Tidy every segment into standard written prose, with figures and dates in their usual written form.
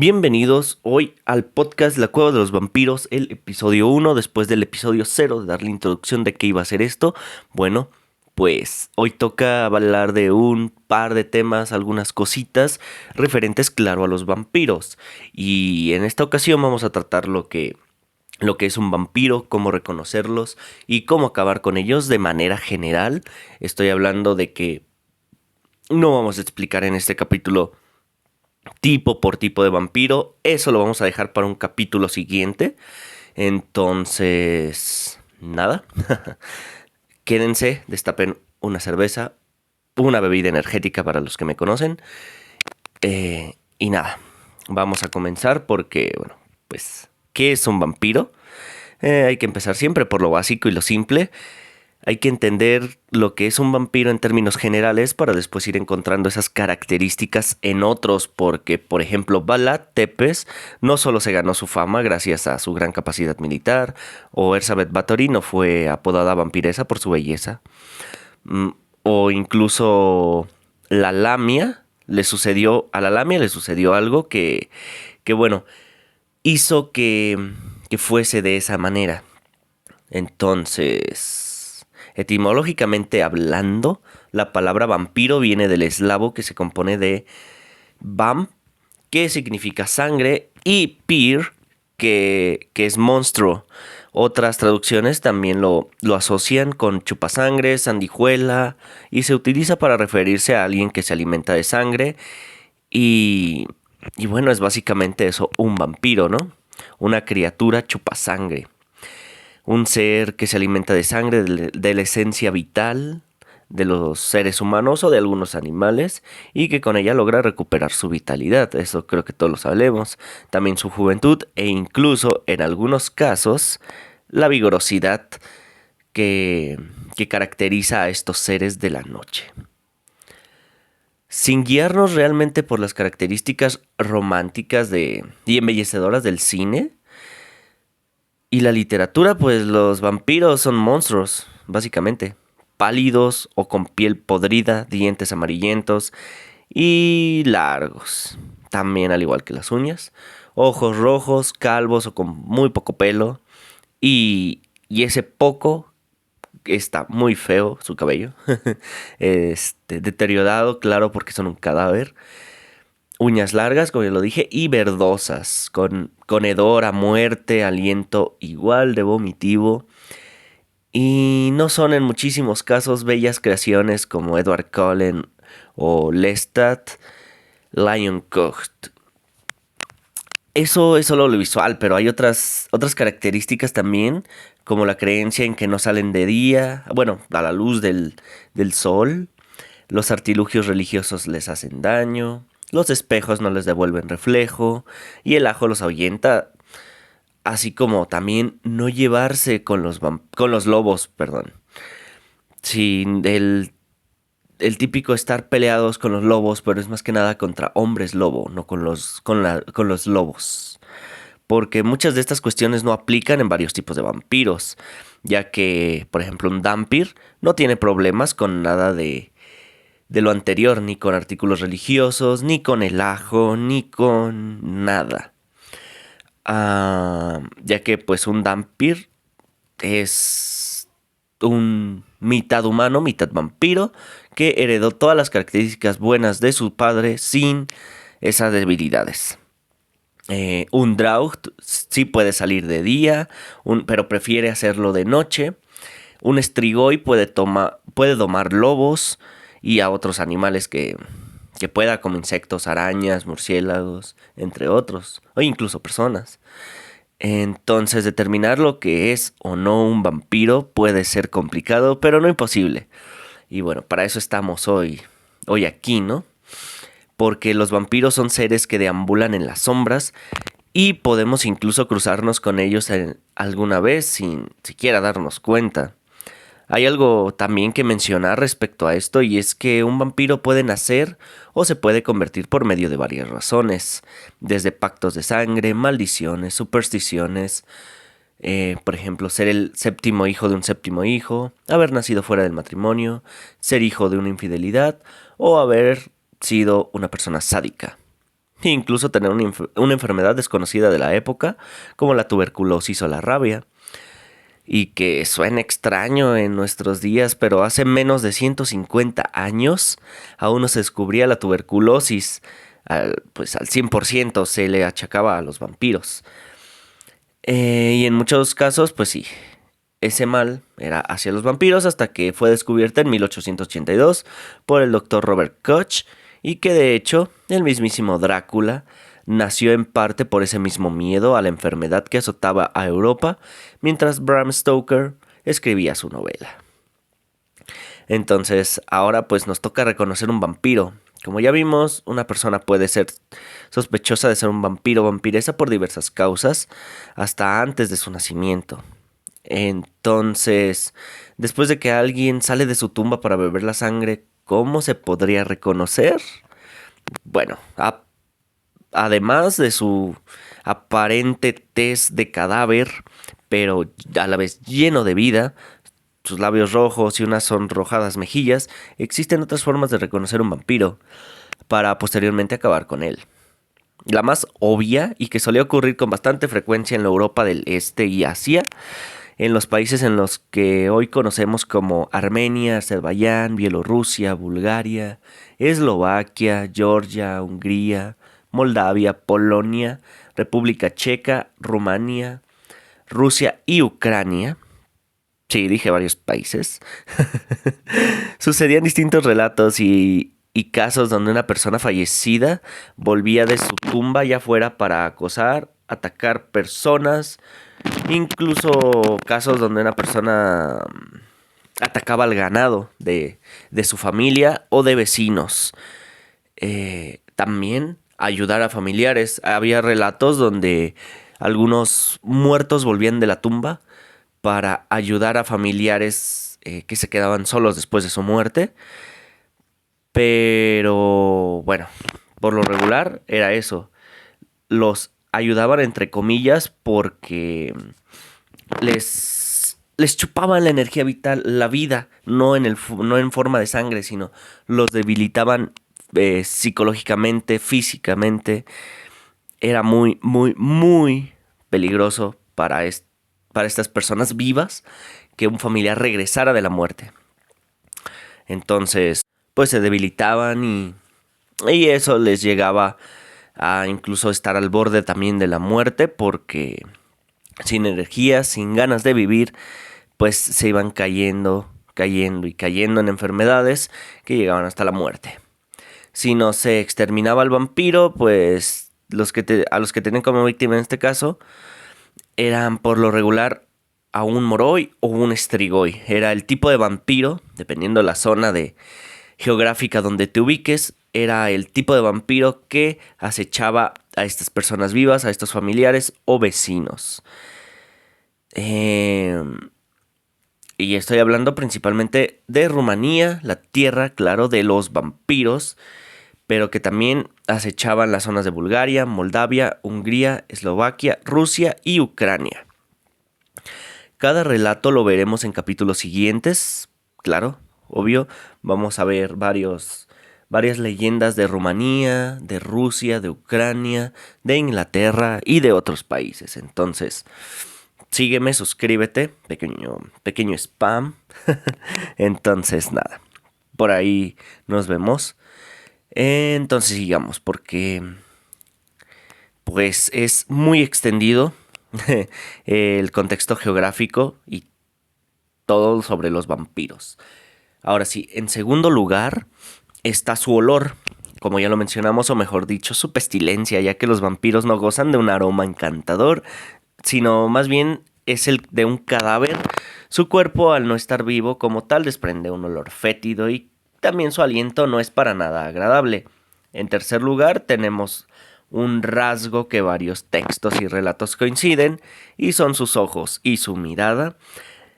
Bienvenidos hoy al podcast La Cueva de los Vampiros, el episodio 1, después del episodio 0 de dar la introducción de qué iba a ser esto. Bueno, pues hoy toca hablar de un par de temas, algunas cositas referentes, claro, a los vampiros. Y en esta ocasión vamos a tratar lo que es un vampiro, cómo reconocerlos y cómo acabar con ellos de manera general. Estoy hablando de que no vamos a explicar en este capítulo tipo por tipo de vampiro. Eso lo vamos a dejar para un capítulo siguiente. Entonces, nada. Quédense, destapen una cerveza, una bebida energética para los que me conocen. Y nada, vamos a comenzar porque, bueno, pues, ¿qué es un vampiro? Hay que empezar siempre por lo básico y lo simple. Hay que entender lo que es un vampiro en términos generales para después ir encontrando esas características en otros, porque, por ejemplo, Vlad Tepes no solo se ganó su fama gracias a su gran capacidad militar, o Elizabeth Bathory no fue apodada vampiresa por su belleza, mm, o incluso a la Lamia le sucedió algo que bueno, hizo que fuese de esa manera. Entonces, etimológicamente hablando, la palabra vampiro viene del eslavo que se compone de vam, que significa sangre, y pir, que es monstruo. Otras traducciones también lo asocian con chupasangre, sanguijuela, y se utiliza para referirse a alguien que se alimenta de sangre. Y, y bueno, es básicamente eso, un vampiro, ¿no? Una criatura chupasangre. Un ser que se alimenta de sangre, de la esencia vital de los seres humanos o de algunos animales y que con ella logra recuperar su vitalidad. Eso creo que todos lo sabemos. También su juventud e incluso en algunos casos la vigorosidad que caracteriza a estos seres de la noche. Sin guiarnos realmente por las características románticas y embellecedoras del cine, y la literatura, pues los vampiros son monstruos, básicamente. Pálidos o con piel podrida, dientes amarillentos y largos. También al igual que las uñas. Ojos rojos, calvos o con muy poco pelo. Y ese poco está muy feo, su cabello. Deteriorado, claro, porque son un cadáver. Uñas largas, como ya lo dije, y verdosas, con hedor a muerte, aliento igual de vomitivo. Y no son en muchísimos casos bellas creaciones como Edward Cullen o Lestat Lioncourt. Eso es solo lo visual, pero hay otras características también, como la creencia en que no salen de día, bueno, a la luz del sol. Los artilugios religiosos les hacen daño, los espejos no les devuelven reflejo y el ajo los ahuyenta, así como también no llevarse con los lobos, perdón. Sin el típico estar peleados con los lobos, pero es más que nada contra hombres lobo, no con los lobos. Porque muchas de estas cuestiones no aplican en varios tipos de vampiros, ya que, por ejemplo, un Dhampir no tiene problemas con nada de lo anterior, ni con artículos religiosos, ni con el ajo, ni con nada. Ya que pues un Dhampir es un mitad humano, mitad vampiro, que heredó todas las características buenas de su padre sin esas debilidades. Un Draught sí puede salir de día, pero prefiere hacerlo de noche. Un Strigoi puede domar lobos y a otros animales que pueda, como insectos, arañas, murciélagos, entre otros, o incluso personas. Entonces, determinar lo que es o no un vampiro puede ser complicado, pero no imposible. Y bueno, para eso estamos hoy aquí, ¿no? Porque los vampiros son seres que deambulan en las sombras y podemos incluso cruzarnos con ellos alguna vez sin siquiera darnos cuenta. Hay algo también que mencionar respecto a esto y es que un vampiro puede nacer o se puede convertir por medio de varias razones, desde pactos de sangre, maldiciones, supersticiones, por ejemplo, ser el séptimo hijo de un séptimo hijo, haber nacido fuera del matrimonio, ser hijo de una infidelidad o haber sido una persona sádica. e incluso tener una enfermedad desconocida de la época, como la tuberculosis o la rabia. Y que suena extraño en nuestros días, pero hace menos de 150 años aún no se descubría la tuberculosis, pues al 100% se le achacaba a los vampiros. Y en muchos casos, pues sí, ese mal era hacia los vampiros hasta que fue descubierta en 1882 por el doctor Robert Koch, y que de hecho el mismísimo Drácula nació en parte por ese mismo miedo a la enfermedad que azotaba a Europa mientras Bram Stoker escribía su novela. Entonces, ahora pues nos toca reconocer un vampiro. Como ya vimos, una persona puede ser sospechosa de ser un vampiro o vampiresa por diversas causas, hasta antes de su nacimiento. Entonces, después de que alguien sale de su tumba para beber la sangre, ¿cómo se podría reconocer? Bueno, además de su aparente tez de cadáver, pero a la vez lleno de vida, sus labios rojos y unas sonrojadas mejillas, existen otras formas de reconocer un vampiro para posteriormente acabar con él. La más obvia, y que solía ocurrir con bastante frecuencia en la Europa del Este y Asia, en los países en los que hoy conocemos como Armenia, Azerbaiyán, Bielorrusia, Bulgaria, Eslovaquia, Georgia, Hungría, Moldavia, Polonia, República Checa, Rumania, Rusia y Ucrania. Sí, dije varios países. Sucedían distintos relatos y casos donde una persona fallecida volvía de su tumba ya fuera para acosar, atacar personas, incluso casos donde una persona atacaba al ganado de su familia o de vecinos. También ayudar a familiares. Había relatos donde algunos muertos volvían de la tumba para ayudar a familiares que se quedaban solos después de su muerte. Pero bueno, por lo regular era eso. Los ayudaban entre comillas porque les chupaban la energía vital, la vida, no en forma de sangre, sino los debilitaban psicológicamente, físicamente. Era muy, muy, muy peligroso para estas personas vivas que un familiar regresara de la muerte. Entonces, pues se debilitaban y eso les llegaba a incluso estar al borde también de la muerte, porque sin energía, sin ganas de vivir, pues se iban cayendo en enfermedades que llegaban hasta la muerte. Si no se exterminaba al vampiro, pues a los que tenían como víctima en este caso eran por lo regular a un moroi o un strigoi. Era el tipo de vampiro, dependiendo de la zona geográfica donde te ubiques, era el tipo de vampiro que acechaba a estas personas vivas, a estos familiares o vecinos. Y estoy hablando principalmente de Rumanía, la tierra, claro, de los vampiros, pero que también acechaban las zonas de Bulgaria, Moldavia, Hungría, Eslovaquia, Rusia y Ucrania. Cada relato lo veremos en capítulos siguientes, claro, obvio. Vamos a ver varias leyendas de Rumanía, de Rusia, de Ucrania, de Inglaterra y de otros países. Entonces, sígueme, suscríbete, pequeño spam. Entonces, nada, por ahí nos vemos. Entonces sigamos, porque pues es muy extendido el contexto geográfico y todo sobre los vampiros. Ahora sí, en segundo lugar está su olor, como ya lo mencionamos, o mejor dicho, su pestilencia, ya que los vampiros no gozan de un aroma encantador, sino más bien es el de un cadáver. Su cuerpo, al no estar vivo como tal, desprende un olor fétido y también su aliento no es para nada agradable. En tercer lugar tenemos un rasgo que varios textos y relatos coinciden, y son sus ojos y su mirada.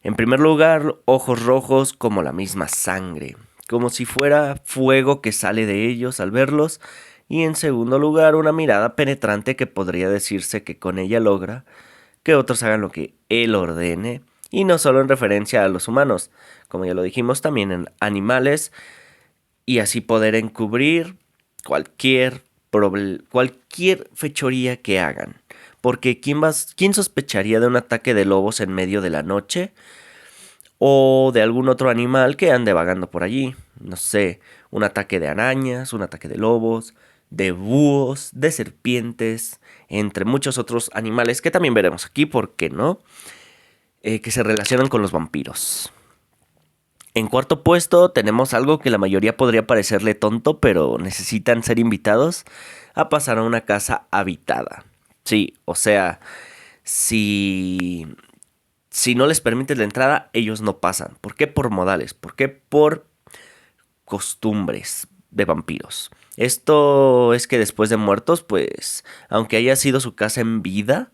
En primer lugar, ojos rojos como la misma sangre, como si fuera fuego que sale de ellos al verlos. Y en segundo lugar, una mirada penetrante que podría decirse que con ella logra que otros hagan lo que él ordene, y no solo en referencia a los humanos, como ya lo dijimos, también en animales, y así poder encubrir cualquier cualquier fechoría que hagan. Porque ¿quién sospecharía de un ataque de lobos en medio de la noche? O de algún otro animal que ande vagando por allí. No sé, un ataque de arañas, un ataque de lobos, de búhos, de serpientes, entre muchos otros animales que también veremos aquí, ¿por qué no? Que se relacionan con los vampiros. En cuarto puesto tenemos algo que la mayoría podría parecerle tonto, pero necesitan ser invitados a pasar a una casa habitada. Sí, o sea, si no les permites la entrada, ellos no pasan. ¿Por qué? Por modales. ¿Por qué? Por costumbres de vampiros. Esto es que después de muertos, pues, aunque haya sido su casa en vida,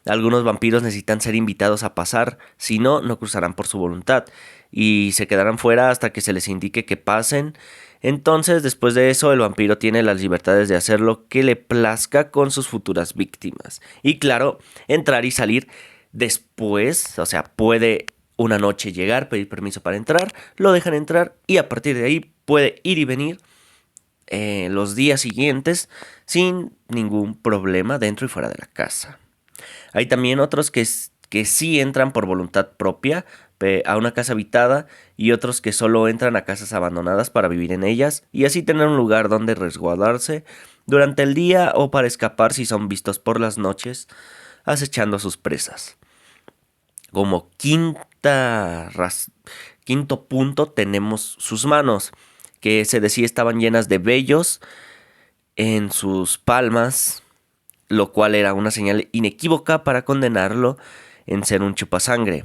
algunos vampiros necesitan ser invitados a pasar, si no, no cruzarán por su voluntad y se quedarán fuera hasta que se les indique que pasen. Entonces, después de eso, el vampiro tiene las libertades de hacer lo que le plazca con sus futuras víctimas. Y claro, entrar y salir después, o sea, puede una noche llegar, pedir permiso para entrar, lo dejan entrar y a partir de ahí puede ir y venir los días siguientes sin ningún problema dentro y fuera de la casa. Hay también otros que sí entran por voluntad propia a una casa habitada y otros que solo entran a casas abandonadas para vivir en ellas y así tener un lugar donde resguardarse durante el día o para escapar si son vistos por las noches acechando a sus presas. Como quinto punto tenemos sus manos, que se decía estaban llenas de vellos en sus palmas, lo cual era una señal inequívoca para condenarlo en ser un chupasangre.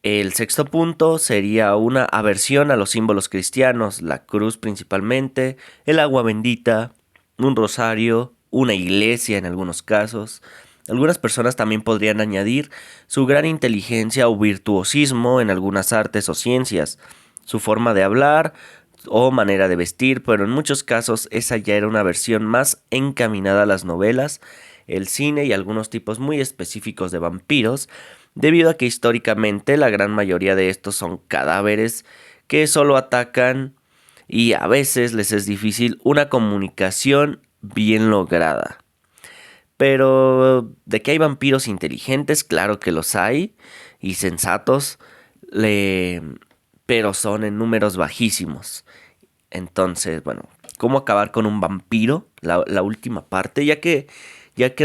El sexto punto sería una aversión a los símbolos cristianos, la cruz principalmente, el agua bendita, un rosario, una iglesia en algunos casos. Algunas personas también podrían añadir su gran inteligencia o virtuosismo en algunas artes o ciencias, su forma de hablar o manera de vestir, pero en muchos casos esa ya era una versión más encaminada a las novelas, el cine y algunos tipos muy específicos de vampiros, debido a que históricamente la gran mayoría de estos son cadáveres que solo atacan y a veces les es difícil una comunicación bien lograda. Pero de que hay vampiros inteligentes, claro que los hay, y sensatos, pero son en números bajísimos. Entonces, bueno, ¿cómo acabar con un vampiro? La última parte, ya que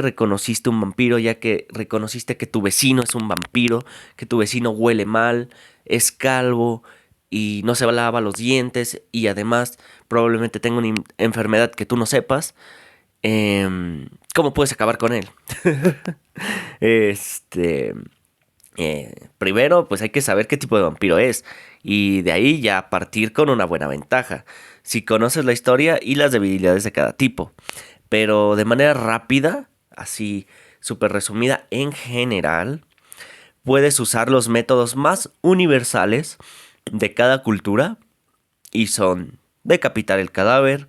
reconociste un vampiro, ya que reconociste que tu vecino es un vampiro, que tu vecino huele mal, es calvo y no se lava los dientes y además probablemente tenga una enfermedad que tú no sepas. ¿Cómo puedes acabar con él? Este, Primero, pues hay que saber qué tipo de vampiro es y de ahí ya partir con una buena ventaja, si conoces la historia y las debilidades de cada tipo. Pero de manera rápida, así súper resumida, en general, puedes usar los métodos más universales de cada cultura y son decapitar el cadáver,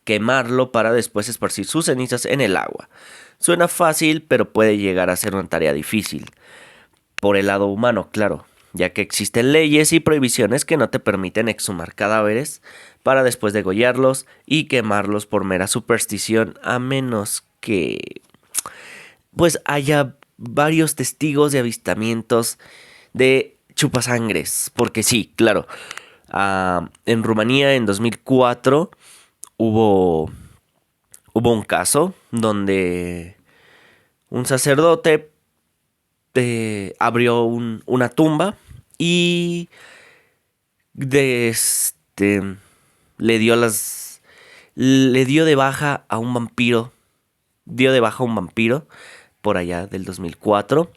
quemarlo para después esparcir sus cenizas en el agua. Suena fácil, pero puede llegar a ser una tarea difícil. Por el lado humano, claro, ya que existen leyes y prohibiciones que no te permiten exhumar cadáveres para después degollarlos y quemarlos por mera superstición, a menos que pues haya varios testigos de avistamientos de chupasangres. Porque sí, claro, en Rumanía en 2004 hubo, hubo un caso donde un sacerdote abrió una tumba y de le dio le dio de baja a un vampiro, dio de baja a un vampiro por allá del 2004,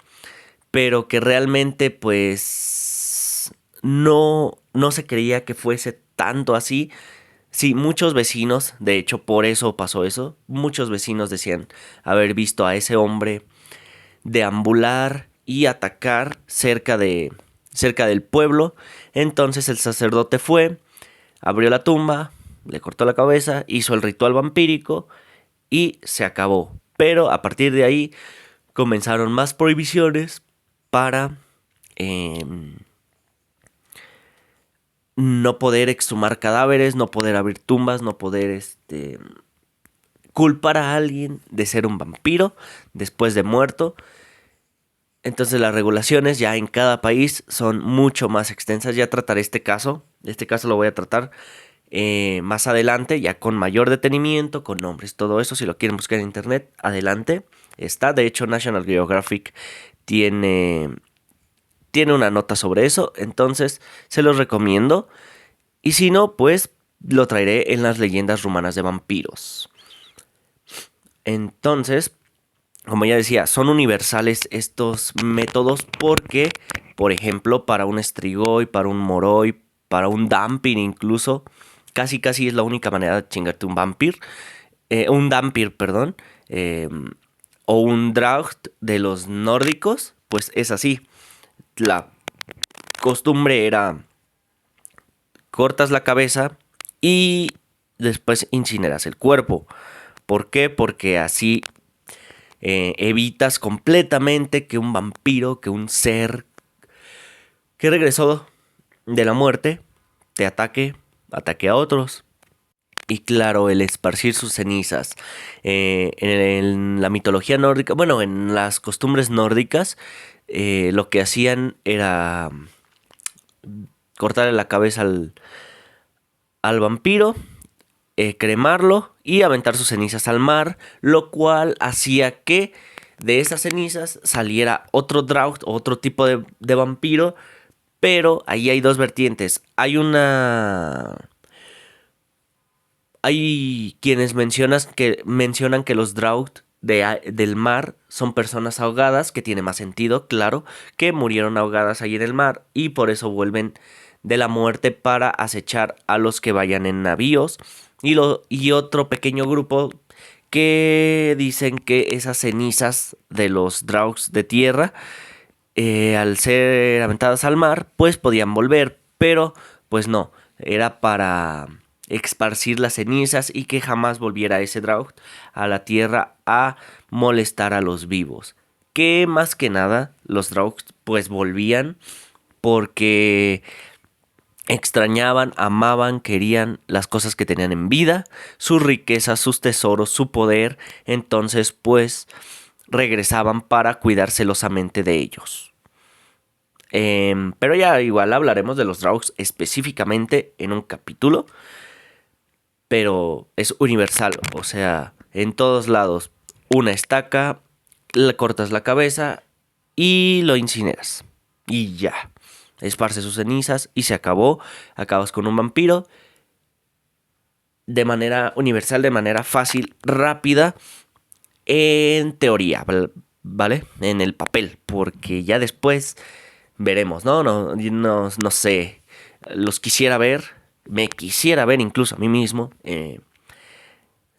pero que realmente pues no se creía que fuese tanto así. Sí, muchos vecinos, de hecho por eso pasó eso, muchos vecinos decían haber visto a ese hombre deambular y atacar cerca del pueblo. Entonces el sacerdote fue, abrió la tumba, le cortó la cabeza, hizo el ritual vampírico y se acabó. Pero a partir de ahí comenzaron más prohibiciones para no poder exhumar cadáveres, no poder abrir tumbas, no poder culpar a alguien de ser un vampiro después de muerto. Entonces las regulaciones ya en cada país son mucho más extensas. Ya trataré este caso. Este caso lo voy a tratar más adelante, ya con mayor detenimiento, con nombres, todo eso. Si lo quieren buscar en internet, adelante. Está, de hecho, National Geographic tiene una nota sobre eso. Entonces se los recomiendo. Y si no, pues lo traeré en las leyendas rumanas de vampiros. Entonces, como ya decía, son universales estos métodos porque, por ejemplo, para un Strigoi, para un Moroi, para un Dampir incluso, casi es la única manera de chingarte un Dampir, perdón, o un Draught de los nórdicos, pues es así. La costumbre era cortas la cabeza y después incineras el cuerpo. ¿Por qué? Porque así evitas completamente que un vampiro, que un ser que regresó de la muerte, te ataque a otros. Y claro, el esparcir sus cenizas. En la mitología nórdica, bueno, en las costumbres nórdicas, lo que hacían era cortarle la cabeza al vampiro, cremarlo y aventar sus cenizas al mar, lo cual hacía que de esas cenizas saliera otro Draught o otro tipo de vampiro, pero ahí hay dos vertientes. Hay quienes mencionan que los Draught del mar son personas ahogadas, que tiene más sentido, claro, que murieron ahogadas ahí en el mar y por eso vuelven de la muerte para acechar a los que vayan en navíos. Y otro pequeño grupo que dicen que esas cenizas de los Draughts de tierra, al ser aventadas al mar, pues podían volver, pero pues no, era para esparcir las cenizas y que jamás volviera ese Draught a la tierra a molestar a los vivos. Que más que nada los Draughts pues volvían porque extrañaban, amaban, querían las cosas que tenían en vida, sus riquezas, sus tesoros, su poder. Entonces pues regresaban para cuidar celosamente de ellos. Pero ya igual hablaremos de los Draughts específicamente en un capítulo. Pero es universal, o sea, en todos lados. Una estaca, le cortas la cabeza y lo incineras. Y ya. Esparce sus cenizas y se acabó. Acabas con un vampiro de manera universal, de manera fácil, rápida, en teoría, ¿vale? En el papel, porque ya después veremos, ¿no? No sé. Los quisiera ver, me quisiera ver incluso a mí mismo,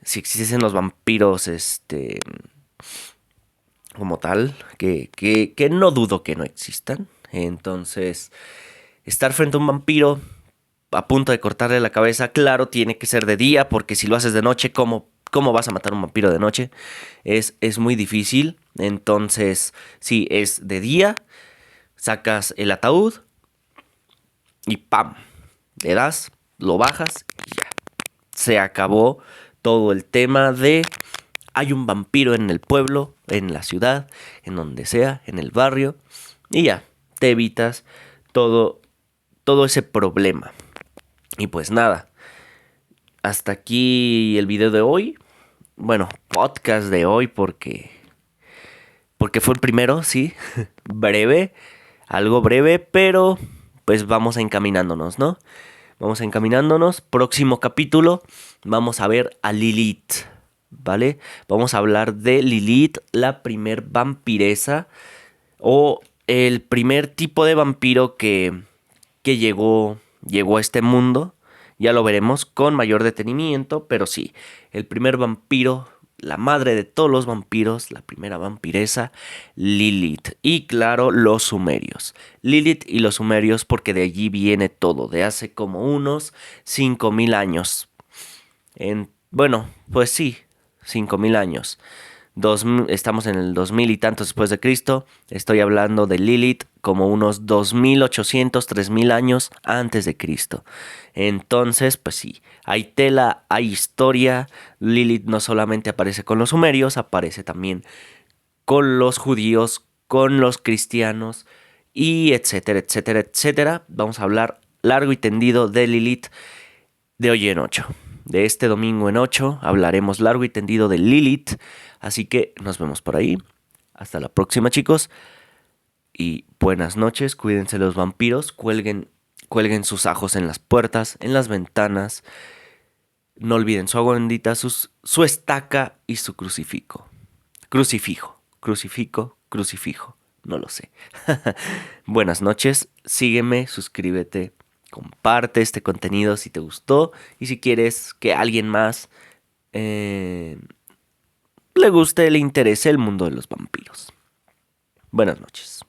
si existiesen los vampiros, como tal, que no dudo que no existan. Entonces, estar frente a un vampiro a punto de cortarle la cabeza, claro, tiene que ser de día, porque si lo haces de noche, ¿cómo vas a matar a un vampiro de noche? Es muy difícil. Entonces, si es de día, sacas el ataúd y ¡pam! Le das, lo bajas y ya. Se acabó todo el tema de hay un vampiro en el pueblo, en la ciudad, en donde sea, en el barrio. Y ya, te evitas todo ese problema. Y pues nada, hasta aquí el video de hoy. Bueno, podcast de hoy porque fue el primero, sí, breve, algo breve, pero pues vamos encaminándonos, ¿no? Vamos encaminándonos. Próximo capítulo vamos a ver a Lilith, ¿vale? Vamos a hablar de Lilith, la primer vampiresa o el primer tipo de vampiro que llegó a este mundo. Ya lo veremos con mayor detenimiento, pero sí, el primer vampiro, la madre de todos los vampiros, la primera vampiresa, Lilith. Y claro, los sumerios. Lilith y los sumerios porque de allí viene todo, de hace como unos 5000 años. Bueno, pues sí, 5000 años. Estamos en el 2000 y tantos después de Cristo. Estoy hablando de Lilith como unos 2800, 3000 años antes de Cristo. Entonces, pues sí, hay tela, hay historia. Lilith no solamente aparece con los sumerios, aparece también con los judíos, con los cristianos y etcétera, etcétera, etcétera. Vamos a hablar largo y tendido de Lilith de hoy en 8. De este domingo en 8 hablaremos largo y tendido de Lilith. Así que nos vemos por ahí. Hasta la próxima, chicos. Y buenas noches. Cuídense los vampiros. Cuelguen sus ajos en las puertas, en las ventanas. No olviden su agua bendita, su estaca y su crucifijo. Crucifijo. No lo sé. Buenas noches. Sígueme, suscríbete. Comparte este contenido si te gustó y si quieres que alguien más eh, le guste, le interese el mundo de los vampiros. Buenas noches.